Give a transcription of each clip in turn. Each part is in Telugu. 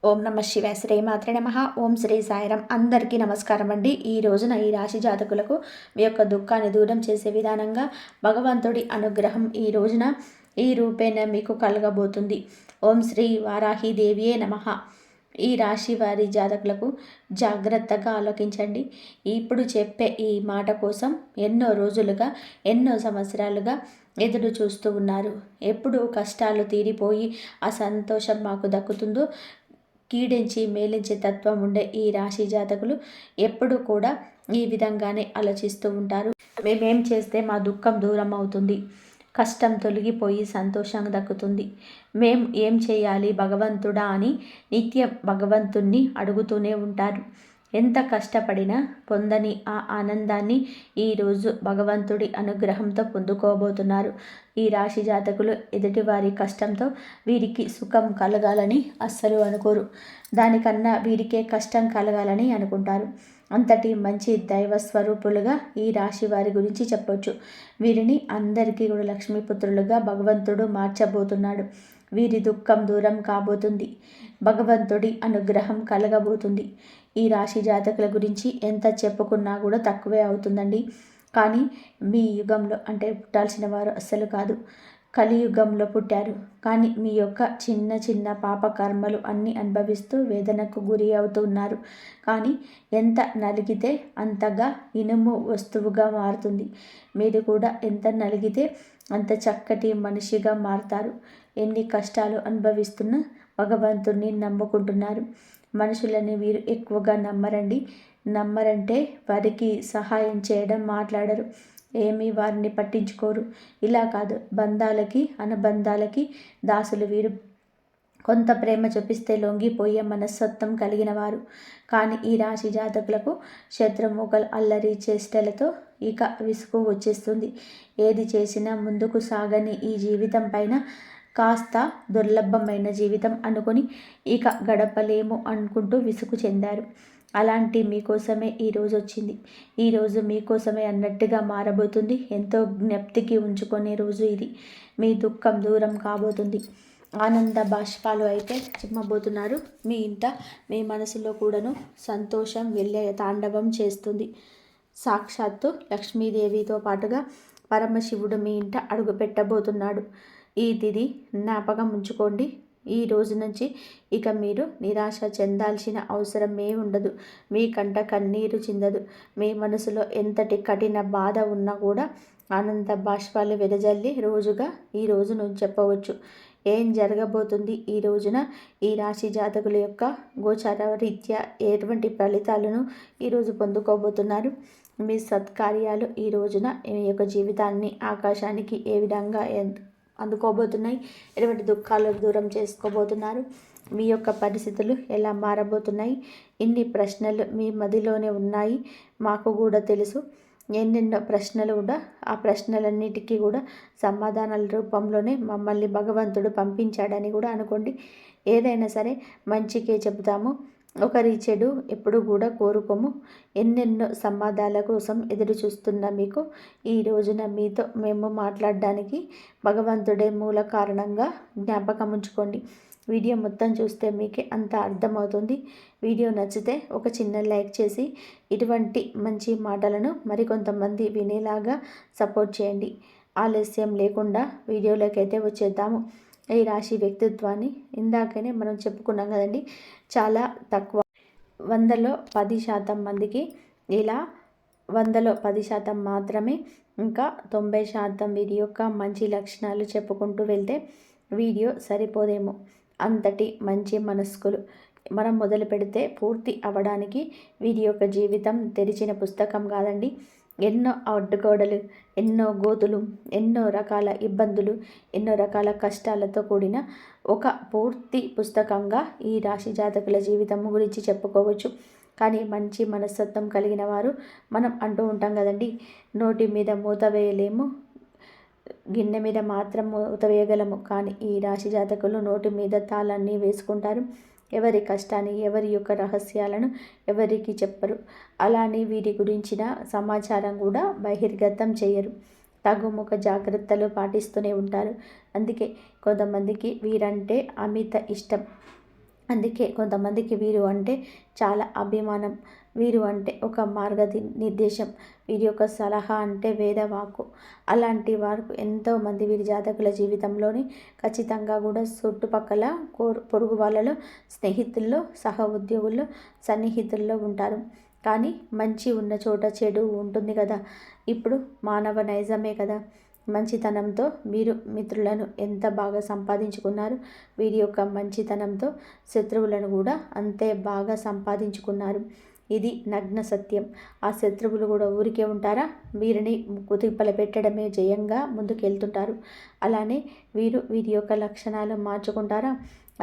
ఓం నమ శివాయ. శ్రీమాత్రే నమః. ఓం శ్రీ సాయిరాం. అందరికీ నమస్కారం అండి. ఈ రోజున ఈ రాశి జాతకులకు మీ యొక్క దుఃఖాన్ని దూరం చేసే విధానంగా భగవంతుడి అనుగ్రహం ఈ రోజున ఈ రూపేణ మీకు కలగబోతుంది. ఓం శ్రీ వారాహిదేవియే నమః. ఈ రాశి వారి జాతకులకు జాగ్రత్తగా ఆలోచించండి. ఇప్పుడు చెప్పే ఈ మాట కోసం ఎన్నో రోజులుగా ఎన్నో సంవత్సరాలుగా ఎదురు చూస్తూ ఉన్నారు. ఎప్పుడు కష్టాలు తీరిపోయి ఆ సంతోషం మాకు దక్కుతుందో, కీడించి మేలించే తత్వం ఉండే ఈ రాశి జాతకులు ఎప్పుడు కూడా ఈ విధంగానే ఆలోచిస్తూ ఉంటారు. మేమేం చేస్తే మా దుఃఖం దూరం అవుతుంది, కష్టం తొలగిపోయి సంతోషం దక్కుతుంది, మేం ఏం చేయాలి భగవంతుడా అని నిత్యం భగవంతుణ్ణి అడుగుతూనే ఉంటారు. ఎంత కష్టపడినా పొందని ఆ ఆనందాన్ని ఈరోజు భగవంతుడి అనుగ్రహంతో పొందుకోబోతున్నారు. ఈ రాశి జాతకులు ఎదుటివారి కష్టంతో వీరికి సుఖం కలగాలని అస్సలు అనుకోరు. దానికన్నా వీరికే కష్టం కలగాలని అనుకుంటారు. అంతటి మంచి దైవ స్వరూపులుగా ఈ రాశి వారి గురించి చెప్పొచ్చు. వీరిని అందరికీ కూడా లక్ష్మీపుత్రులుగా భగవంతుడు మార్చబోతున్నాడు. వీరి దుఃఖం దూరం కాబోతుంది. భగవంతుడి అనుగ్రహం కలగబోతుంది. ఈ రాశి జాతకుల గురించి ఎంత చెప్పుకున్నా కూడా తక్కువే అవుతుందండి. కానీ మీ యుగంలో అంటే పుట్టాల్సిన వారు అస్సలు కాదు, కలియుగంలో పుట్టారు. కానీ మీ యొక్క చిన్న చిన్న పాప కర్మలు అన్నీ అనుభవిస్తూ వేదనకు గురి అవుతున్నారు. కానీ ఎంత నలిగితే అంతగా ఇనుము వస్తువుగా మారుతుంది. మీరు కూడా ఎంత నలిగితే అంత చక్కటి మనిషిగా మారుతారు. ఎన్ని కష్టాలు అనుభవిస్తున్నా భగవంతుణ్ణి నమ్ముకుంటున్నారు. మనుషులని వీరు ఎక్కువగా నమ్మరండి. నమ్మరంటే వారికి సహాయం చేయడం మాట్లాడరు, ఏమీ వారిని పట్టించుకోరు. ఇలా కాదు, బంధాలకి అనుబంధాలకి దాసులు వీరు. కొంత ప్రేమ చూపిస్తే లొంగిపోయే మనస్తత్వం కలిగిన వారు. కానీ ఈ రాశి జాతకులకు శత్రుముఖలు అల్లరి చేష్టలతో ఇక విసుగు వచ్చేస్తుంది. ఏది చేసినా ముందుకు సాగని ఈ జీవితం పైన కాస్త దుర్లభమైన జీవితం అనుకొని ఇక గడపలేము అనుకుంటూ విసుగు చెందారు. అలాంటి మీకోసమే ఈరోజు వచ్చింది. ఈరోజు మీకోసమే అన్నట్టుగా మారబోతుంది. ఎంతో జ్ఞప్తికి ఉంచుకునే రోజు ఇది. మీ దుఃఖం దూరం కాబోతుంది. ఆనంద బాష్పాలు అయితే చిమ్మబోతున్నారు. మీ ఇంట మీ మనసులో కూడాను సంతోషం వెళ్ళే తాండవం చేస్తుంది. సాక్షాత్తు లక్ష్మీదేవితో పాటుగా పరమశివుడు మీ ఇంట అడుగు పెట్టబోతున్నాడు. ఈ తిథి జ్ఞాపకం ఉంచుకోండి. ఈ రోజు నుంచి ఇక మీరు నిరాశ చెందాల్సిన అవసరం ఉండదు. మీ కంట కన్నీరు చిందదు. మీ మనసులో ఎంతటి కఠిన బాధ ఉన్నా కూడా ఆనంద బాష్పాలు వెదజల్లి రోజుగా ఈ రోజును చెప్పవచ్చు. ఏం జరగబోతుంది ఈ రోజున ఈ రాశి జాతకుల యొక్క గోచార రీత్యా ఎటువంటి ఫలితాలను ఈరోజు పొందుకోబోతున్నారు? మీ సత్కార్యాలు ఈ రోజున మీ యొక్క జీవితాన్ని ఆకాశానికి ఏ విధంగా అందుకోబోతున్నాయి? ఎటువంటి దుఃఖాలను దూరం చేసుకోబోతున్నారు? మీ యొక్క పరిస్థితులు ఎలా మారబోతున్నాయి? ఇన్ని ప్రశ్నలు మీ మదిలోనే ఉన్నాయి. మాకు కూడా తెలుసు. ఎన్నెన్నో ప్రశ్నలు కూడా, ఆ ప్రశ్నలన్నిటికీ కూడా సమాధానాల రూపంలోనే మమ్మల్ని భగవంతుడు పంపించాడని కూడా అనుకోండి. ఏదైనా సరే మంచికే చెబుతాము, ఒకరి చెడు ఎప్పుడు కూడా కోరుకోము. ఎన్నెన్నో సంవాదాల కోసం ఎదురు చూస్తున్న మీకు ఈ రోజున మీతో మేము మాట్లాడడానికి భగవంతుడే మూల కారణంగా జ్ఞాపకం ఉంచుకోండి. వీడియో మొత్తం చూస్తే మీకే అంత అర్థమవుతుంది. వీడియో నచ్చితే ఒక చిన్న లైక్ చేసి ఇటువంటి మంచి మాటలను మరికొంతమంది వినేలాగా సపోర్ట్ చేయండి. ఆలస్యం లేకుండా వీడియోలోకి అయితే వచ్చేద్దాము. ఈ రాశి వ్యక్తిత్వాన్ని ఇందాకనే మనం చెప్పుకున్నాం కదండి. చాలా తక్కువ, 100లో 10% మందికి ఇలా 100లో 10% మాత్రమే. ఇంకా 90% వీరి యొక్క మంచి లక్షణాలు చెప్పుకుంటూ వెళ్తే వీడియో సరిపోదేమో. అంతటి మంచి మనస్కులు. మనం మొదలు పెడితే పూర్తి అవ్వడానికి వీరి యొక్క జీవితం తెరిచిన పుస్తకం కాదండి. ఎన్నో అడ్డుగోడలు, ఎన్నో గోతులు, ఎన్నో రకాల ఇబ్బందులు, ఎన్నో రకాల కష్టాలతో కూడిన ఒక పూర్తి పుస్తకంగా ఈ రాశి జాతకుల జీవితం గురించి చెప్పుకోవచ్చు. కానీ మంచి మనస్తత్వం కలిగిన వారు, మనం అంటూ ఉంటాం కదండి, నోటి మీద మూత వేయలేము, గిన్నె మీద మాత్రం మూత వేయగలము. కానీ ఈ రాశి జాతకులు నోటి మీద తాళాన్ని వేసుకుంటారు. ఎవరి కష్టాన్ని, ఎవరి యొక్క రహస్యాలను ఎవరికి చెప్పరు. అలానే వీరి గురించిన సమాచారం కూడా బహిర్గతం చేయరు. తగుముఖ జాగ్రత్తలు పాటిస్తూనే ఉంటారు. అందుకే కొంతమందికి వీరంటే అమిత ఇష్టం. అందుకే కొంతమందికి వీరు అంటే చాలా అభిమానం, వీరు అంటే ఒక నిర్దేశం, వీరి యొక్క సలహా అంటే వేదవాకు. అలాంటి వారు ఎంతోమంది వీరి జాతకుల జీవితంలోని ఖచ్చితంగా కూడా చుట్టుపక్కల పొరుగు వాళ్ళలో, స్నేహితుల్లో, సహ ఉద్యోగుల్లో, సన్నిహితుల్లో ఉంటారు. కానీ మంచి ఉన్న చోట చెడు ఉంటుంది కదా. ఇప్పుడు మానవ నైజమే కదా. మంచితనంతో మీరు మిత్రులను ఎంత బాగా సంపాదించుకున్నారు, వీరి యొక్క మంచితనంతో శత్రువులను కూడా అంతే బాగా సంపాదించుకున్నారు. ఇది నగ్న సత్యం. ఆ శత్రువులు కూడా ఊరికే ఉంటారా? వీరిని కుతిప్పల పెట్టడమే జయంగా ముందుకెళ్తుంటారు. అలానే వీరి యొక్క లక్షణాలు మార్చుకుంటారా?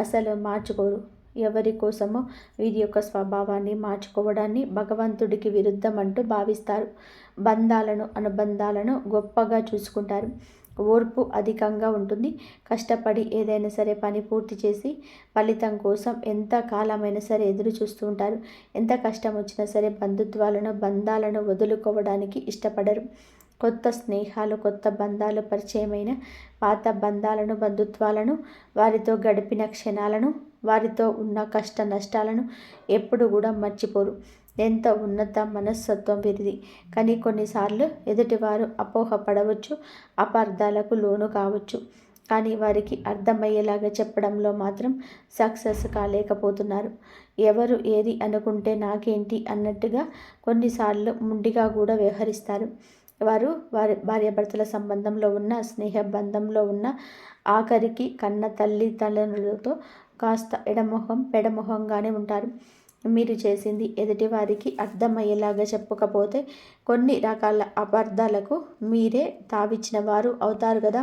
అసలు మార్చుకోరు. ఎవరి కోసమో వీరి యొక్క స్వభావాన్ని మార్చుకోవడాన్ని భగవంతుడికి విరుద్ధం అంటూ భావిస్తారు. అనుబంధాలను గొప్పగా చూసుకుంటారు. ఓర్పు అధికంగా ఉంటుంది. కష్టపడి ఏదైనా సరే పని పూర్తి చేసి ఫలితం కోసం ఎంత కాలమైనా సరే ఎదురు చూస్తూ ఉంటారు. ఎంత కష్టం వచ్చినా సరే బంధాలను వదులుకోవడానికి ఇష్టపడరు. కొత్త స్నేహాలు, కొత్త బంధాలు పరిచయమైన పాత బంధుత్వాలను, వారితో గడిపిన క్షణాలను, వారితో ఉన్న కష్ట నష్టాలను ఎప్పుడు కూడా మర్చిపోరు. ఎంతో ఉన్నత మనస్తత్వం వీరిది. కానీ కొన్నిసార్లు ఎదుటివారు అపోహపడవచ్చు, అపార్థాలకు లోను కావచ్చు. కానీ వారికి అర్థమయ్యేలాగా చెప్పడంలో మాత్రం సక్సెస్ కాలేకపోతున్నారు. ఎవరు ఏది అనుకుంటే నాకేంటి అన్నట్టుగా కొన్నిసార్లు ముండిగా కూడా వ్యవహరిస్తారు. వారి భార్యాభర్తల సంబంధంలో ఉన్న, స్నేహ బంధంలో ఉన్న, ఆఖరికి కన్న తల్లిదండ్రులతో కాస్త పెడమొహంగానే ఉంటారు. మీరు చేసింది ఎదుటివారికి అర్థమయ్యేలాగా చెప్పకపోతే కొన్ని రకాల అపార్థాలకు మీరే తావిచ్చిన వారు అవుతారు కదా.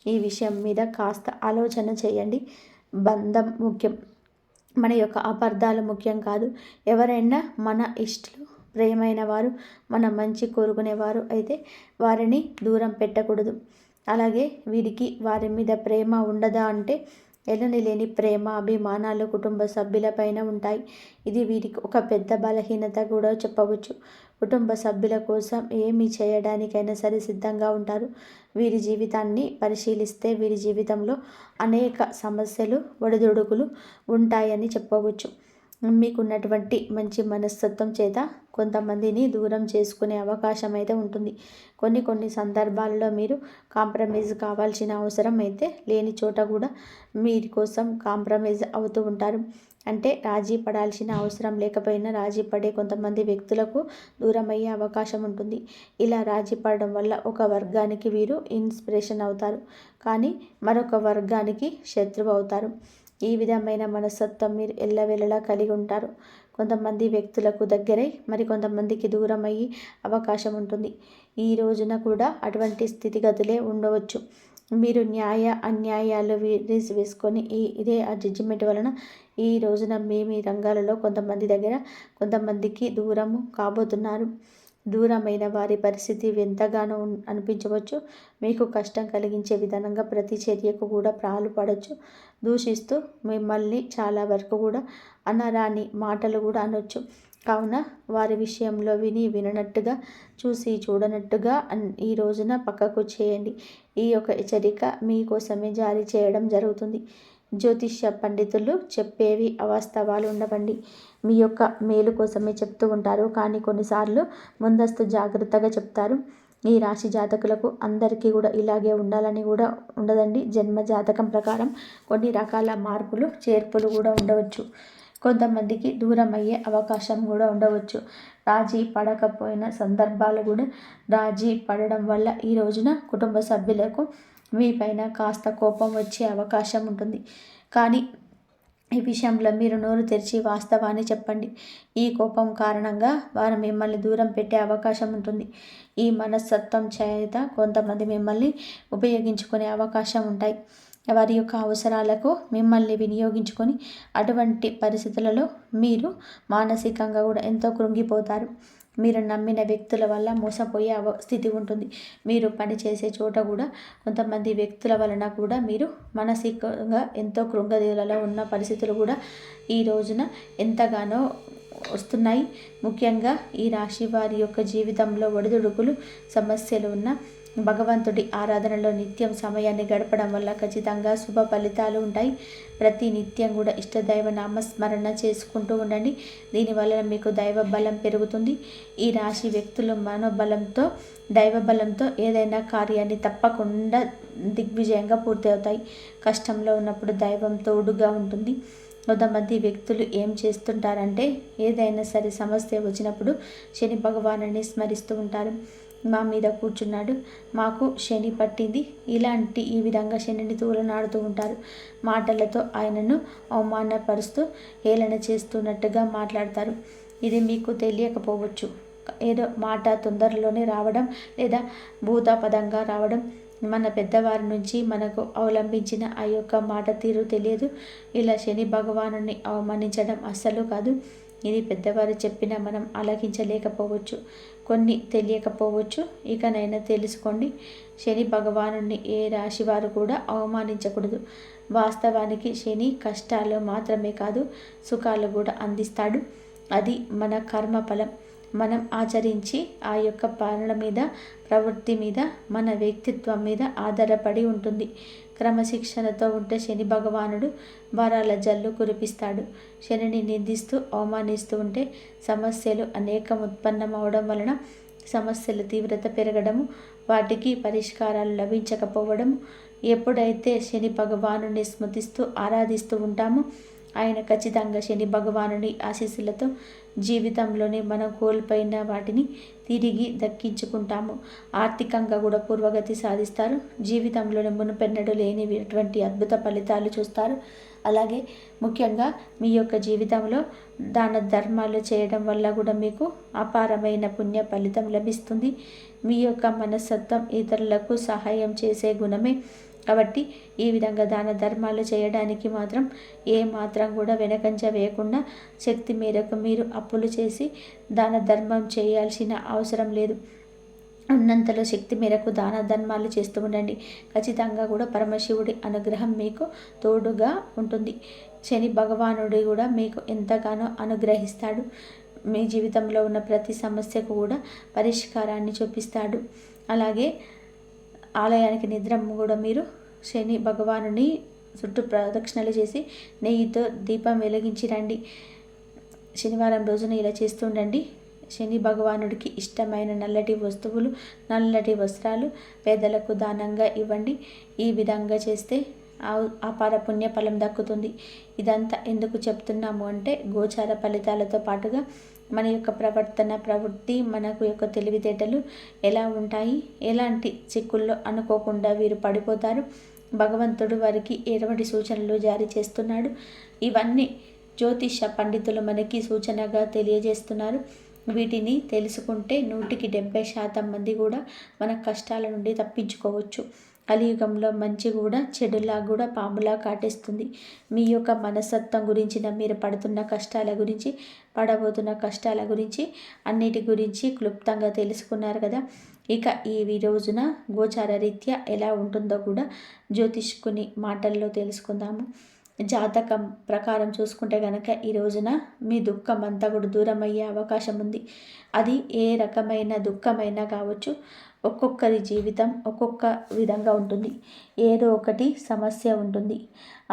ఈ విషయం మీద కాస్త ఆలోచన చేయండి. బంధం ముఖ్యం, మన యొక్క అపార్థాలు ముఖ్యం కాదు. ఎవరైనా మన ఇష్టలు, ప్రేమైన వారు, మన మంచి కోరుకునేవారు అయితే వారిని దూరం పెట్టకూడదు. అలాగే వీరికి వారి మీద ప్రేమ ఉండదా అంటే ఎనలేని ప్రేమ, అభిమానాలు కుటుంబ సభ్యులపైన ఉంటాయి. ఇది వీరికి ఒక పెద్ద బలహీనత కూడా చెప్పవచ్చు. కుటుంబ సభ్యుల కోసం ఏమి చేయడానికైనా సరే సిద్ధంగా ఉంటారు. వీరి జీవితాన్ని పరిశీలిస్తే వీరి జీవితంలో అనేక సమస్యలు, ఒడిదుడుకులు ఉంటాయని చెప్పవచ్చు. మీకున్నటువంటి మంచి మనస్తత్వం చేత కొంతమందిని దూరం చేసుకునే అవకాశం అయితే ఉంటుంది. కొన్ని సందర్భాల్లో మీరు కాంప్రమైజ్ కావాల్సిన అవసరం అయితే లేని చోట కూడా మీరి కోసం కాంప్రమైజ్ అవుతూ ఉంటారు. అంటే రాజీ పడాల్సిన అవసరం లేకపోయినా రాజీ పడే కొంతమంది వ్యక్తులకు దూరం అయ్యే అవకాశం ఉంటుంది. ఇలా రాజీ పడడం వల్ల ఒక వర్గానికి వీరు ఇన్స్పిరేషన్ అవుతారు, కానీ మరొక వర్గానికి శత్రువు అవుతారు. ఈ విధమైన మనస్తత్వం మీరు ఎల్లవేళలా కలిగి ఉంటారు. కొంతమంది వ్యక్తులకు దగ్గరై కొంతమందికి దూరం అయ్యే అవకాశం ఉంటుంది. ఈ రోజున కూడా అటువంటి స్థితిగతులే ఉండవచ్చు. మీరు న్యాయ అన్యాయాలు వేసుకొని ఇదే ఆ జడ్జిమెంట్ వలన ఈ రోజున మీ రంగాలలో కొంతమందికి దూరము కాబోతున్నారు. దూరమైన వారి పరిస్థితి ఎంతగానో అనిపించవచ్చు. మీకు కష్టం కలిగించే విధంగా ప్రతి చర్యకు కూడా పాల్పడవచ్చు. దూషిస్తూ మిమ్మల్ని చాలా వరకు కూడా అనరాని మాటలు కూడా అనొచ్చు. కావున వారి విషయంలో విననట్టుగా, చూసి చూడనట్టుగా ఈ రోజున పక్కకు చేయండి. ఈ యొక్క హెచ్చరిక మీకోసమే జారీ చేయడం జరుగుతుంది. జ్యోతిష్య పండితులు చెప్పేవి అవాస్తవాలు ఉండవండి. మీ యొక్క మేలు కోసమే చెప్తూ ఉంటారు. కానీ కొన్నిసార్లు ముందస్తు జాగ్రత్తగా చెప్తారు. ఈ రాశి జాతకులకు అందరికీ కూడా ఇలాగే ఉండాలని కూడా ఉండదండి. జన్మ జాతకం ప్రకారం కొన్ని రకాల మార్పులు, చేర్పులు కూడా ఉండవచ్చు. కొంతమందికి దూరం అయ్యే అవకాశం కూడా ఉండవచ్చు. రాజీ పడకపోయిన సందర్భాలు కూడా రాజీ పడడం వల్ల ఈ రోజున కుటుంబ సభ్యులకు మీపైన కాస్త కోపం వచ్చే అవకాశం ఉంటుంది. కానీ ఈ విషయంలో మీరు నోరు తెరిచి వాస్తవాన్ని చెప్పండి. ఈ కోపం కారణంగా వారు మిమ్మల్ని దూరం పెట్టే అవకాశం ఉంటుంది. ఈ మనస్తత్వం చేత కొంతమంది మిమ్మల్ని ఉపయోగించుకునే అవకాశం ఉంటాయి. వారి యొక్క అవసరాలకు మిమ్మల్ని వినియోగించుకొని అటువంటి పరిస్థితులలో మీరు మానసికంగా కూడా ఎంతో కృంగిపోతారు. మీరు నమ్మిన వ్యక్తుల వల్ల మోసపోయే స్థితి ఉంటుంది. మీరు పనిచేసే చోట కూడా కొంతమంది వ్యక్తుల వలన కూడా మీరు మానసికంగా ఎంతో కృంగదీలలో ఉన్న పరిస్థితులు కూడా ఈ రోజున ఎంతగానో వస్తున్నాయి. ముఖ్యంగా ఈ రాశి వారి యొక్క జీవితంలో ఒడిదుడుకులు, సమస్యలు ఉన్న భగవంతుడి ఆరాధనలో నిత్యం సమయాన్ని గడపడం వల్ల ఖచ్చితంగా శుభ ఫలితాలు ఉంటాయి. ప్రతి నిత్యం కూడా ఇష్టదైవ నామస్మరణ చేసుకుంటూ ఉండండి. దీనివల్ల మీకు దైవ బలం పెరుగుతుంది. ఈ రాశి వ్యక్తులు మనోబలంతో దైవ బలంతో ఏదైనా కార్యాన్ని తప్పకుండా దిగ్విజయంగా పూర్తి అవుతాయి. కష్టంలో ఉన్నప్పుడు దైవం తోడుగా ఉంటుంది. కొంతమంది వ్యక్తులు ఏం చేస్తుంటారంటే ఏదైనా సరే సమస్య వచ్చినప్పుడు శని భగవానుని స్మరిస్తూ ఉంటారు. మా మీద కూర్చున్నాడు, మాకు శని పట్టింది, ఈ విధంగా శనిని తూలనాడుతూ ఉంటారు. మాటలతో ఆయనను అవమానపరుస్తూ హేళన చేస్తున్నట్టుగా మాట్లాడతారు. ఇది మీకు తెలియకపోవచ్చు. ఏదో మాట తొందరలోనే రావడం లేదా భూతాపదంగా రావడం, మన పెద్దవారి నుంచి మనకు అవలంబించిన ఆ యొక్క మాట తీరు తెలియదు. ఇలా శని భగవానుని అవమానించడం అస్సలు కాదు. ఇది పెద్దవారు చెప్పినా మనం ఆలకించలేకపోవచ్చు, కొన్ని తెలియకపోవచ్చు. ఇకనైనా తెలుసుకోండి, శని భగవానుని ఏ రాశి వారు కూడా అవమానించకూడదు. వాస్తవానికి శని కష్టాలు మాత్రమే కాదు, సుఖాలు కూడా అందిస్తాడు. అది మన కర్మ ఫలం. మనం ఆచరించి ఆ యొక్క పాలన మీద, ప్రవృత్తి మీద, మన వ్యక్తిత్వం మీద ఆధారపడి ఉంటుంది. క్రమశిక్షణతో ఉంటే శని భగవానుడు వరాల జల్లు కురిపిస్తాడు. శనిని నిందిస్తూ అవమానిస్తూ ఉంటే సమస్యలు అనేకం ఉత్పన్నమవడం వలన సమస్యల తీవ్రత పెరగడము, వాటికి పరిష్కారాలు లభించకపోవడము. ఎప్పుడైతే శని భగవానుని స్మృతిస్తూ ఆరాధిస్తూ ఉంటామో ఆయన ఖచ్చితంగా శని భగవానుని ఆశీస్సులతో జీవితంలోనే మనం కోల్పోయిన వాటిని తిరిగి దక్కించుకుంటాము. ఆర్థికంగా కూడా పూర్వగతి సాధిస్తారు. జీవితంలోనే మునుపెన్నడూ లేనిటువంటి అద్భుత ఫలితాలు చూస్తారు. అలాగే ముఖ్యంగా మీ యొక్క జీవితంలో దాన ధర్మాలు చేయడం వల్ల కూడా మీకు అపారమైన పుణ్య ఫలితం లభిస్తుంది. మీ యొక్క మనస్తత్వం ఇతరులకు సహాయం చేసే గుణమే కాబట్టి ఈ విధంగా దాన ధర్మాలు చేయడానికి మాత్రం ఏ మాత్రం కూడా వెనకంజ వేయకుండా శక్తి మేరకు మీరు అప్పులు చేసి దాన ధర్మం చేయాల్సిన అవసరం లేదు. ఉన్నంతలో శక్తి మేరకు దాన ధర్మాలు చేస్తూ ఉండండి. ఖచ్చితంగా కూడా పరమశివుడి అనుగ్రహం మీకు తోడుగా ఉంటుంది. శని భగవానుడు కూడా మీకు ఎంతగానో అనుగ్రహిస్తాడు. మీ జీవితంలో ఉన్న ప్రతి సమస్యకు కూడా పరిష్కారాన్ని చూపిస్తాడు. అలాగే ఆలయానికి నిద్ర కూడా మీరు శని భగవానుని చుట్టూ ప్రదక్షిణలు చేసి నెయ్యితో దీపం వెలిగించి రండి. శనివారం రోజున ఇలా చేస్తూ ఉండండి. శని భగవానుడికి ఇష్టమైన నల్లటి వస్తువులు, నల్లటి వస్త్రాలు పేదలకు దానంగా ఇవ్వండి. ఈ విధంగా చేస్తే అపార పుణ్య ఫలం దక్కుతుంది. ఇదంతా ఎందుకు చెప్తున్నాము అంటే గోచార ఫలితాలతో పాటుగా మన యొక్క ప్రవృత్తి, మనకు యొక్క తెలివితేటలు ఎలా ఉంటాయి, ఎలాంటి చిక్కుల్లో అనుకోకుండా వీరు పడిపోతారు, భగవంతుడు వారికి ఎటువంటి సూచనలు జారీ చేస్తున్నాడు, ఇవన్నీ జ్యోతిష పండితులు మనకి సూచనగా తెలియజేస్తున్నారు. వీటిని తెలుసుకుంటే 100% మంది కూడా మన కష్టాల నుండి తప్పించుకోవచ్చు. కలియుగంలో మంచి కూడా చెడులా కూడా పాములా కాటేస్తుంది. మీ యొక్క మనస్తత్వం గురించిన, మీరు పడుతున్న కష్టాల గురించి, పడబోతున్న కష్టాల గురించి, అన్నిటి గురించి క్లుప్తంగా తెలుసుకున్నారు కదా. ఇక ఈ రోజున గోచార రీత్యా ఎలా ఉంటుందో కూడా జ్యోతిష్కుని మాటల్లో తెలుసుకుందాము. జాతకం ప్రకారం చూసుకుంటే కనుక ఈ రోజున మీ దుఃఖం అంతా కూడా దూరం అయ్యే అవకాశం ఉంది. అది ఏ రకమైన దుఃఖమైనా కావచ్చు. ఒక్కొక్కరి జీవితం ఒక్కొక్క విధంగా ఉంటుంది. ఏదో ఒకటి సమస్య ఉంటుంది.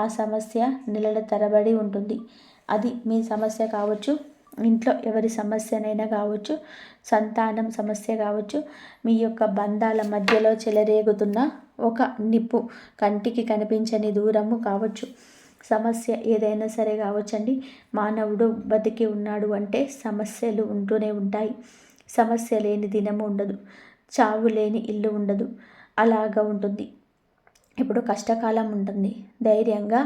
ఆ సమస్య నెలల తరబడి ఉంటుంది. అది మీ సమస్య కావచ్చు, ఇంట్లో ఎవరి సమస్యనైనా కావచ్చు, సంతానం సమస్య కావచ్చు, మీ యొక్క బంధాల మధ్యలో చెలరేగుతున్న ఒక నిప్పు, కంటికి కనిపించని దూరము కావచ్చు. సమస్య ఏదైనా సరే కావచ్చండి. మానవుడు బతికి ఉన్నాడు అంటే సమస్యలు ఉంటూనే ఉంటాయి. సమస్య లేని దినము ఉండదు, చావు లేని ఇల్లు ఉండదు. అలాగా ఉంటుంది. ఇప్పుడు కష్టకాలం ఉంటుంది. ధైర్యంగా,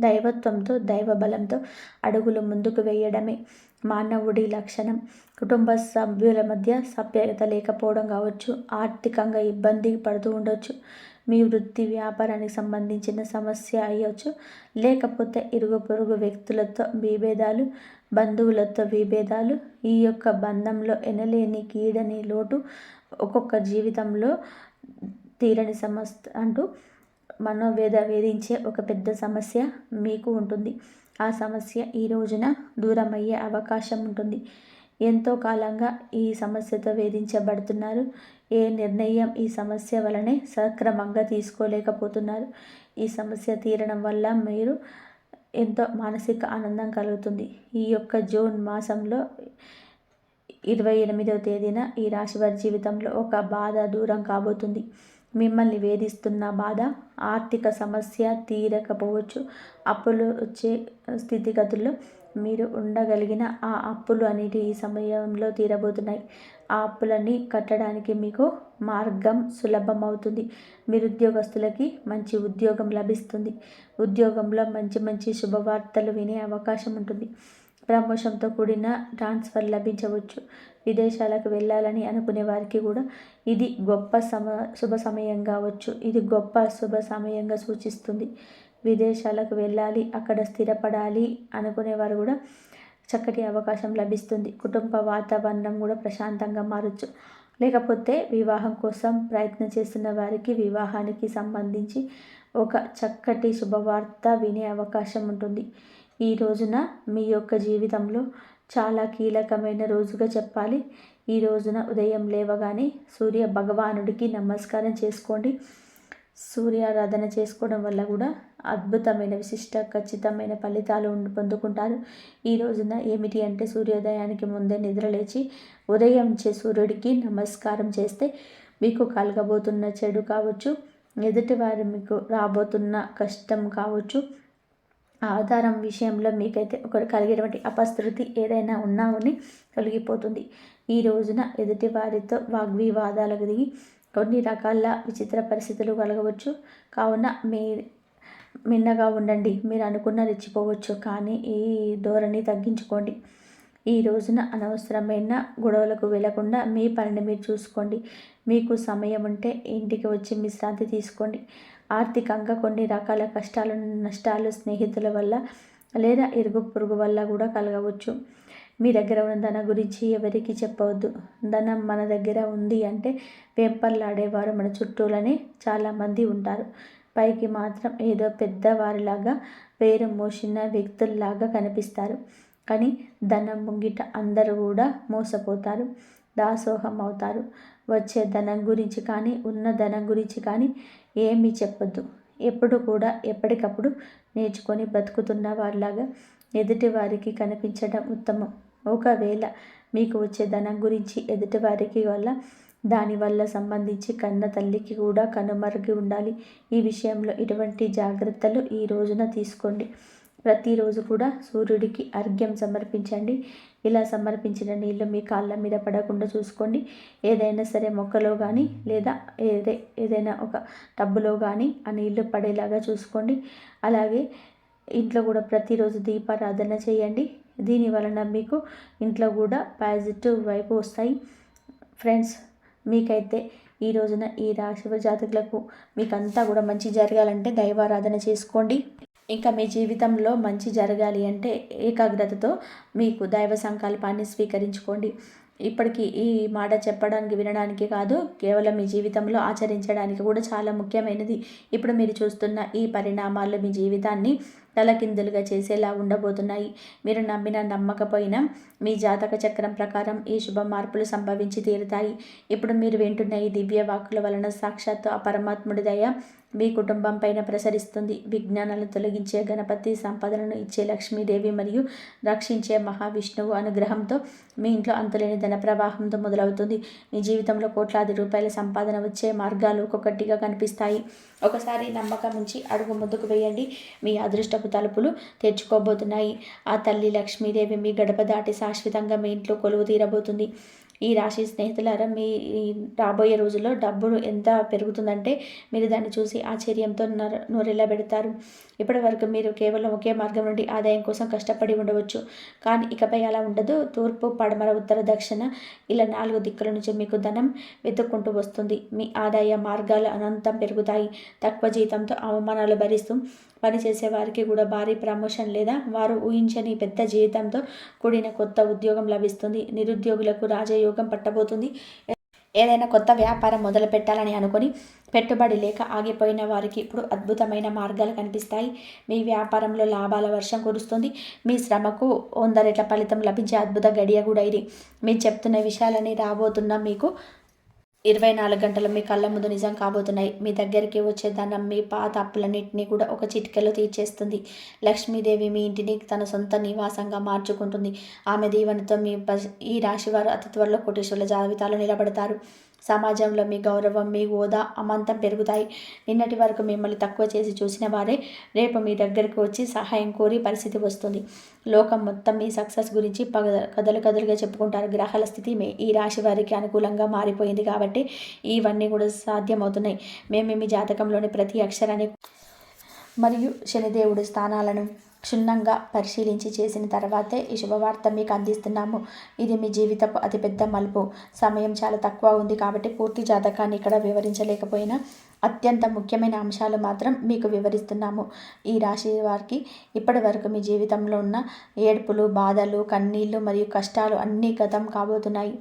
దైవత్వంతో, దైవ బలంతో అడుగులు ముందుకు వేయడమే మానవుడి లక్షణం. కుటుంబ సభ్యుల మధ్య సభ్యత లేకపోవడం కావచ్చు, ఆర్థికంగా ఇబ్బంది పడుతూ ఉండొచ్చు, మీ వృత్తి వ్యాపారానికి సంబంధించిన సమస్య అయ్యవచ్చు, లేకపోతే ఇరుగు పొరుగు వ్యక్తులతో విభేదాలు, బంధువులతో విభేదాలు, ఈ యొక్క బంధంలో ఎనలేని కీడని లోటు, ఒక్కొక్క జీవితంలో తీరని సమస్య అంటూ వేధించే ఒక పెద్ద సమస్య మీకు ఉంటుంది. ఆ సమస్య ఈ రోజున దూరం అయ్యే అవకాశం ఉంటుంది. ఎంతో కాలంగా ఈ సమస్యతో వేధించబడుతున్నారు. ఏ నిర్ణయం ఈ సమస్య వలనే సక్రమంగా తీసుకోలేకపోతున్నారు. ఈ సమస్య తీరడం వల్ల మీరు ఎంతో మానసిక ఆనందం కలుగుతుంది. ఈ యొక్క జూన్ మాసంలో 28వ తేదీన ఈ రాశివారి జీవితంలో ఒక బాధ దూరం కాబోతుంది. మిమ్మల్ని వేధిస్తున్న బాధ, ఆర్థిక సమస్య తీరకపోవచ్చు. అప్పులు వచ్చే స్థితిగతుల్లో మీరు ఉండగలిగిన ఆ అప్పులు అనేవి ఈ సమయంలో తీరబోతున్నాయి. ఆ అప్పులన్నీ కట్టడానికి మీకు మార్గం సులభమవుతుంది. నిరుద్యోగస్తులకి మంచి ఉద్యోగం లభిస్తుంది. ఉద్యోగంలో మంచి మంచి శుభవార్తలు వినే అవకాశం ఉంటుంది. ప్రమోషన్తో కూడిన ట్రాన్స్ఫర్ లభించవచ్చు. విదేశాలకు వెళ్ళాలని అనుకునే వారికి కూడా ఇది గొప్ప శుభ సమయం కావచ్చు. ఇది గొప్ప శుభ సమయంగా సూచిస్తుంది. విదేశాలకు వెళ్ళాలి, అక్కడ స్థిరపడాలి అనుకునేవారు కూడా చక్కటి అవకాశం లభిస్తుంది. కుటుంబ వాతావరణం కూడా ప్రశాంతంగా మారచ్చు. లేకపోతే వివాహం కోసం ప్రయత్నం చేస్తున్న వారికి వివాహానికి సంబంధించి ఒక చక్కటి శుభవార్త వినే అవకాశం ఉంటుంది. ఈ రోజున మీ యొక్క జీవితంలో చాలా కీలకమైన రోజుగా చెప్పాలి. ఈ రోజున ఉదయం లేవగానే సూర్య భగవానుడికి నమస్కారం చేసుకోండి. సూర్యారాధన చేసుకోవడం వల్ల కూడా అద్భుతమైన విశిష్ట ఖచ్చితమైన ఫలితాలు పొందుకుంటారు. ఈ రోజున ఏమిటి అంటే సూర్యోదయానికి ముందే నిద్రలేచి ఉదయించే సూర్యుడికి నమస్కారం చేస్తే మీకు కలగబోతున్న చెడు కావచ్చు, ఎదుటివారి మీకు రాబోతున్న కష్టం కావచ్చు, ఆధారం విషయంలో మీకైతే ఒక కలిగేటువంటి అపశృతి ఏదైనా ఉన్నా అని తొలగిపోతుంది. ఈ రోజున ఎదుటి వారితో వాగ్వివాదాలకు దిగి కొన్ని రకాల విచిత్ర పరిస్థితులు కలగవచ్చు. కావున మిన్నగా ఉండండి. మీరు అనుకున్న రెచ్చిపోవచ్చు, కానీ ఈ ధోరణి తగ్గించుకోండి. ఈ రోజున అనవసరమైన గొడవలకు వెళ్లకుండా మీ పనిని మీరు చూసుకోండి. మీకు సమయం ఉంటే ఇంటికి వచ్చి విశ్రాంతి తీసుకోండి. ఆర్థికంగా కొన్ని రకాల కష్టాలు, నష్టాలు స్నేహితుల వల్ల లేదా ఇరుగు పొరుగు వల్ల కూడా కలగవచ్చు. మీ దగ్గర ఉన్న ధనం గురించి ఎవరికి చెప్పవద్దు. ధనం మన దగ్గర ఉంది అంటే వెంపర్లాడేవారు మన చుట్టూలనే చాలామంది ఉంటారు. పైకి మాత్రం ఏదో పెద్దవారిలాగా పేరు మోసిన వ్యక్తుల్లాగా కనిపిస్తారు. కానీ ధనం ముంగిట అందరూ కూడా మోసపోతారు, దాసోహం అవుతారు. వచ్చే ధనం గురించి కానీ ఉన్న ధనం గురించి కానీ ఏమీ చెప్పొద్దు. ఎప్పుడు కూడా ఎప్పటికప్పుడు నేర్చుకొని బ్రతుకుతున్న వారిలాగా ఎదుటి వారికి కనిపించడం ఉత్తమం. ఒకవేళ మీకు వచ్చే ధనం గురించి ఎదుటివారికి వల్ల దానివల్ల సంబంధించి కన్న తల్లికి కూడా కనుమరుగు ఉండాలి. ఈ విషయంలో ఇటువంటి జాగ్రత్తలు ఈ రోజున తీసుకోండి. ప్రతిరోజు కూడా సూర్యుడికి అర్ఘ్యం సమర్పించండి. ఇలా సమర్పించిన నీళ్ళు మీ కాళ్ళ మీద పడకుండా చూసుకోండి. ఏదైనా సరే మొక్కలో కానీ లేదా ఏదైనా ఒక టబ్బులో కానీ ఆ నీళ్లు పడేలాగా చూసుకోండి. అలాగే ఇంట్లో కూడా ప్రతిరోజు దీపారాధన చేయండి. దీని వలన మీకు ఇంట్లో కూడా పాజిటివ్ వైపు వస్తాయి. ఫ్రెండ్స్, మీకైతే ఈ రోజున ఈ రాశి జాతకులకు మీకంతా కూడా మంచి జరగాలంటే దైవారాధన చేసుకోండి. ఇంకా మీ జీవితంలో మంచి జరగాలి అంటే ఏకాగ్రతతో మీకు దైవ సంకల్పాన్ని స్వీకరించుకోండి. ఇప్పటికీ ఈ మాట చెప్పడానికి వినడానికి కాదు, కేవలం మీ జీవితంలో ఆచరించడానికి కూడా చాలా ముఖ్యమైనది. ఇప్పుడు మీరు చూస్తున్న ఈ పరిణామాలు మీ జీవితాన్ని తలకిందులుగా చేసేలా ఉండబోతున్నాయి. మీరు నమ్మకపోయినా మీ జాతక చక్రం ప్రకారం ఈ శుభ మార్పులు సంభవించి తీరుతాయి. ఇప్పుడు మీరు వింటున్న ఈ దివ్య వాక్కుల వలన సాక్షాత్తు ఆ పరమాత్ముడి దయ మీ కుటుంబం పైన ప్రసరిస్తుంది. విజ్ఞానాలను తొలగించే గణపతి, సంపదలను ఇచ్చే లక్ష్మీదేవి మరియు రక్షించే మహావిష్ణువు అనుగ్రహంతో మీ ఇంట్లో అంతులేని ధన ప్రవాహంతో మొదలవుతుంది. మీ జీవితంలో కోట్లాది రూపాయల సంపాదన వచ్చే మార్గాలు ఒక్కొక్కటిగా కనిపిస్తాయి. ఒకసారి నమ్మకం ఉంచి అడుగు ముందుకు వేయండి. మీ అదృష్టపు తలుపులు తెరుచుకోబోతున్నాయి. ఆ తల్లి లక్ష్మీదేవి మీ గడప దాటి శాశ్వతంగా మీ ఇంట్లో కొలువు తీరబోతుంది. ఈ రాశి స్నేహితులారా, మీ రాబోయే రోజుల్లో డబ్బు ఎంత పెరుగుతుందంటే మీరు దాన్ని చూసి ఆశ్చర్యంతో నోరెలా పెడతారు. ఇప్పటి వరకు మీరు కేవలం ఒకే మార్గం నుండి ఆదాయం కోసం కష్టపడి ఉండవచ్చు, కానీ ఇకపై అలా ఉండదు. తూర్పు, పడమర, ఉత్తర, దక్షిణ ఇలా 4 దిక్కుల నుంచి మీకు ధనం వెతుక్కుంటూ వస్తుంది. మీ ఆదాయ మార్గాలు అనంతం పెరుగుతాయి. తక్కువ జీతంతో అవమానాలు భరిస్తూ పనిచేసే వారికి కూడా భారీ ప్రమోషన్ లేదా వారు ఊహించని పెద్ద జీతంతో కూడిన కొత్త ఉద్యోగం లభిస్తుంది. నిరుద్యోగులకు రాజయోగం పట్టబోతుంది. ఏదైనా కొత్త వ్యాపారం మొదలు పెట్టాలని అనుకొని పెట్టుబడి లేక ఆగిపోయిన వారికి ఇప్పుడు అద్భుతమైన మార్గాలు కనిపిస్తాయి. మీ వ్యాపారంలో లాభాల వర్షం కురుస్తుంది. మీ శ్రమకు 100 రెట్ల ఫలితం లభించే అద్భుత గడియ కూడా ఇది. మీరు చెప్తున్న విషయాలని రాబోతున్న మీకు 24 గంటలు మీ కళ్ళ ముందు నిజం కాబోతున్నాయి. మీ దగ్గరికి వచ్చే ధనం మీ పాత అప్పులన్నింటినీ కూడా ఒక చిటికెలో తీర్చేస్తుంది. లక్ష్మీదేవి మీ ఇంటిని తన సొంత నివాసంగా మార్చుకుంటుంది. ఆమె దీవెనతో ఈ రాశివారు అతి త్వరలో కోటీశ్వరుల జాబితాలో నిలబడతారు. సమాజంలో మీ గౌరవం, మీ హోదా అమాంతం పెరుగుతాయి. నిన్నటి వరకు మిమ్మల్ని తక్కువ చేసి చూసిన వారే రేపు మీ దగ్గరకు వచ్చి సహాయం కోరి పరిస్థితి వస్తుంది. లోకం మొత్తం మీ సక్సెస్ గురించి కథలుగా చెప్పుకుంటారు. గ్రహాల స్థితి ఈ రాశి వారికి అనుకూలంగా మారిపోయింది కాబట్టి ఇవన్నీ కూడా సాధ్యమవుతున్నాయి. మేము మీ జాతకంలోని ప్రతి అక్షరాన్ని మరియు శనిదేవుడి స్థానాలను క్షుణ్ణంగా పరిశీలించి చేసిన తర్వాతే ఈ శుభవార్త మీకు అందిస్తున్నాము. ఇది మీ జీవితపు అతిపెద్ద మలుపు. సమయం చాలా తక్కువ ఉంది కాబట్టి పూర్తి జాతకాన్ని ఇక్కడ వివరించలేకపోయినా అత్యంత ముఖ్యమైన అంశాలు మాత్రం మీకు వివరిస్తున్నాము. ఈ రాశి వారికి ఇప్పటి వరకు మీ జీవితంలో ఉన్న ఏడుపులు, బాధలు, కన్నీళ్లు మరియు కష్టాలు అన్నీ గతం కాబోతున్నాయి.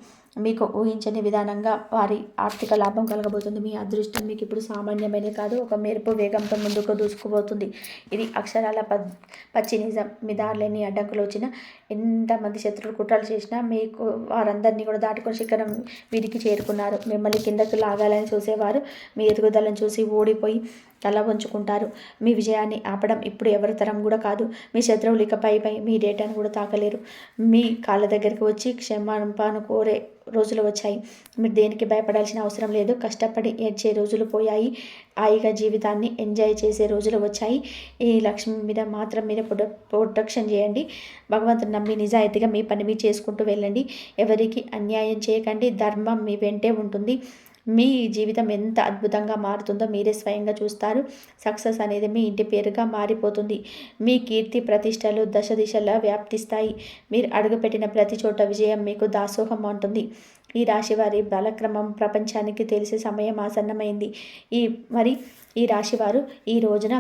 మీకు ఊహించని విధానంగా వారి ఆర్థిక లాభం కలగబోతుంది. మీ అదృష్టం మీకు ఇప్పుడు సామాన్యమైనది కాదు, ఒక మెరుపు వేగంతో ముందుకు దూసుకుపోతుంది. ఇది అక్షరాల పచ్చి నిజం. మీ దారిలేని అడ్డంకులు వచ్చినా, ఎంతమంది శత్రువులు కుట్రలు చేసినా మీకు వారందరినీ కూడా దాటుకొని శిఖరం వీరికి చేరుకున్నారు. మిమ్మల్ని కిందకు లాగాలని చూసేవారు మీ ఎదుగుదలను చూసి ఓడిపోయి తల వంచుకుంటారు. మీ విజయాన్ని ఆపడం ఇప్పుడు ఎవరి తరం కూడా కాదు. మీ శత్రువులు ఇకపై మీ డేటాను కూడా తాకలేరు. మీ కాళ్ళ దగ్గరికి వచ్చి క్షమాపణ కోరే రోజులు వచ్చాయి. మీరు దేనికి భయపడాల్సిన అవసరం లేదు. కష్టపడి ఏడ్చే రోజులు పోయాయి. హాయిగా జీవితాన్ని ఎంజాయ్ చేసే రోజులు వచ్చాయి. ఈ లక్ష్మి మీద మాత్రం మీరు ప్రొటెక్షన్ చేయండి. భగవంతుని నమ్మి నిజాయితీగా మీ పని మీరు చేసుకుంటూ వెళ్ళండి. ఎవరికి అన్యాయం చేయకండి. ధర్మం మీ వెంటే ఉంటుంది. మీ జీవితం ఎంత అద్భుతంగా మారుతుందో మీరే స్వయంగా చూస్తారు. సక్సెస్ అనేది మీ ఇంటి పేరుగా మారిపోతుంది. మీ కీర్తి ప్రతిష్టలు దశ దిశలా వ్యాప్తిస్తాయి. మీరు అడుగుపెట్టిన ప్రతి చోట విజయం మీకు దాసోహం ఉంటుంది. ఈ రాశివారి బలక్రమం ప్రపంచానికి తెలిసే సమయం ఆసన్నమైంది. ఈ రాశివారు ఈ రోజున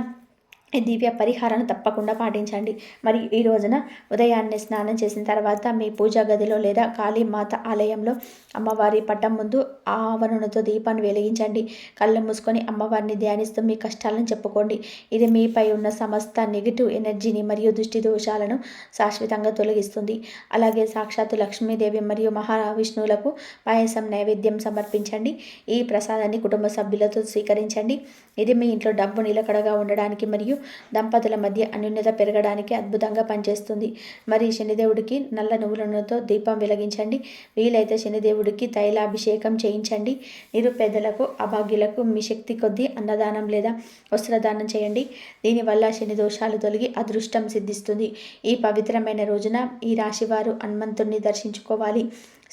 దివ్య పరిహారాన్ని తప్పకుండా పాటించండి. మరి ఈ రోజున ఉదయాన్నే స్నానం చేసిన తర్వాత మీ పూజా గదిలో లేదా కాళీమాత ఆలయంలో అమ్మవారి పటం ముందు ఆవరణతో దీపాన్ని వెలిగించండి. కళ్ళు మూసుకొని అమ్మవారిని ధ్యానిస్తూ మీ కష్టాలను చెప్పుకోండి. ఇది మీపై ఉన్న సమస్త నెగిటివ్ ఎనర్జీని మరియు దృష్టి దోషాలను శాశ్వతంగా తొలగిస్తుంది. అలాగే సాక్షాత్తు లక్ష్మీదేవి మరియు మహావిష్ణువులకు పాయసం నైవేద్యం సమర్పించండి. ఈ ప్రసాదాన్ని కుటుంబ సభ్యులతో స్వీకరించండి. ఇది మీ ఇంట్లో డబ్బు నిలకడగా ఉండడానికి మరియు దంపతుల మధ్య అన్యోన్యత పెరగడానికి అద్భుతంగా పనిచేస్తుంది. మరి శనిదేవుడికి నల్ల నువ్వుల నూనెతో దీపం వెలిగించండి. వీలైతే శనిదేవుడికి తైలాభిషేకం చేయించండి. నిరుపేదలకు, అభాగ్యులకు మీ శక్తి కొద్దీ అన్నదానం లేదా వస్త్రదానం చేయండి. దీనివల్ల శని దోషాలు తొలగి అదృష్టం సిద్ధిస్తుంది. ఈ పవిత్రమైన రోజున ఈ రాశివారు హనుమంతుడిని దర్శించుకోవాలి.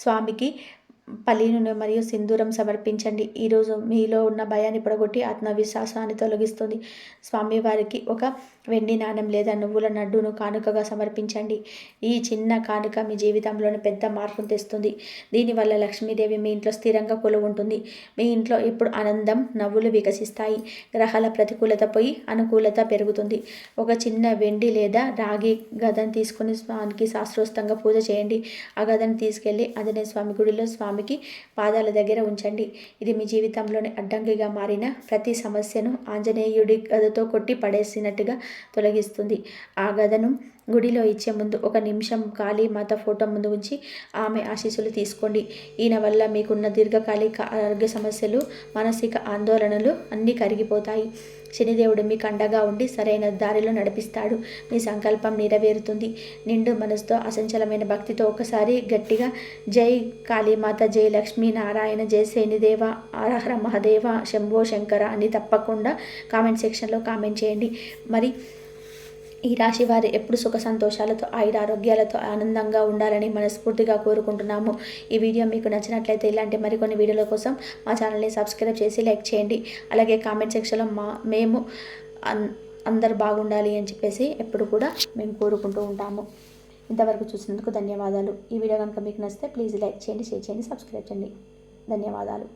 స్వామికి పల్లీను మరియు సింధూరం సమర్పించండి. ఈరోజు మీలో ఉన్న భయాన్ని పొడగొట్టి ఆత్మవిశ్వాసాన్ని తొలగిస్తుంది. స్వామివారికి ఒక వెండి నాణెం లేదా నువ్వుల నడ్డును కానుకగా సమర్పించండి. ఈ చిన్న కానుక మీ జీవితంలోని పెద్ద మార్పును తెస్తుంది. దీనివల్ల లక్ష్మీదేవి మీ ఇంట్లో స్థిరంగా కొలువుంటుంది. మీ ఇంట్లో ఎప్పుడు ఆనందం, నవ్వులు వికసిస్తాయి. గ్రహాల ప్రతికూలత పోయి అనుకూలత పెరుగుతుంది. ఒక చిన్న వెండి లేదా రాగి గదను తీసుకుని స్వామికి శాస్త్రోక్తంగా పూజ చేయండి. ఆ గదను తీసుకెళ్ళి ఆంజనేయ స్వామి గుడిలో స్వామికి పాదాల దగ్గర ఉంచండి. ఇది మీ జీవితంలోని అడ్డంకిగా మారిన ప్రతి సమస్యను ఆంజనేయుడి గదతో కొట్టి పడేసినట్టుగా తొలగిస్తుంది. ఆ గదను గుడిలో ఇచ్చే ముందు 1 నిమిషం కాళీమాత ఫోటో ముందు ఉంచి ఆమె ఆశీస్సులు తీసుకోండి. ఈయన వల్ల మీకున్న దీర్ఘకాలిక ఆరోగ్య సమస్యలు, మానసిక ఆందోళనలు అన్నీ కరిగిపోతాయి. శనిదేవుడు మీకు అండగా ఉండి సరైన దారిలో నడిపిస్తాడు. మీ సంకల్పం నెరవేరుతుంది. నిండు మనసుతో, అసంచలమైన భక్తితో ఒకసారి గట్టిగా జై కాళీమాత, జై లక్ష్మీ నారాయణ, జై శనిదేవ, హర మహాదేవ, శంభో శంకర అని తప్పకుండా కామెంట్ సెక్షన్లో కామెంట్ చేయండి. మరి ఈ రాశి వారు ఎప్పుడు సుఖ సంతోషాలతో, ఆయురారోగ్యాలతో ఆనందంగా ఉండాలని మనస్ఫూర్తిగా కోరుకుంటున్నాము. ఈ వీడియో మీకు నచ్చినట్లయితే ఇలాంటి మరికొన్ని వీడియోల కోసం మా ఛానల్ని సబ్స్క్రైబ్ చేసి లైక్ చేయండి. అలాగే కామెంట్ సెక్షన్లో మేము అందరు బాగుండాలి అని చెప్పేసి ఎప్పుడు కూడా మేము కోరుకుంటూ ఉంటాము. ఇంతవరకు చూసినందుకు ధన్యవాదాలు. ఈ వీడియో కనుక మీకు నచ్చితే ప్లీజ్ లైక్ చేయండి, షేర్ చేయండి, సబ్స్క్రైబ్ చేయండి. ధన్యవాదాలు.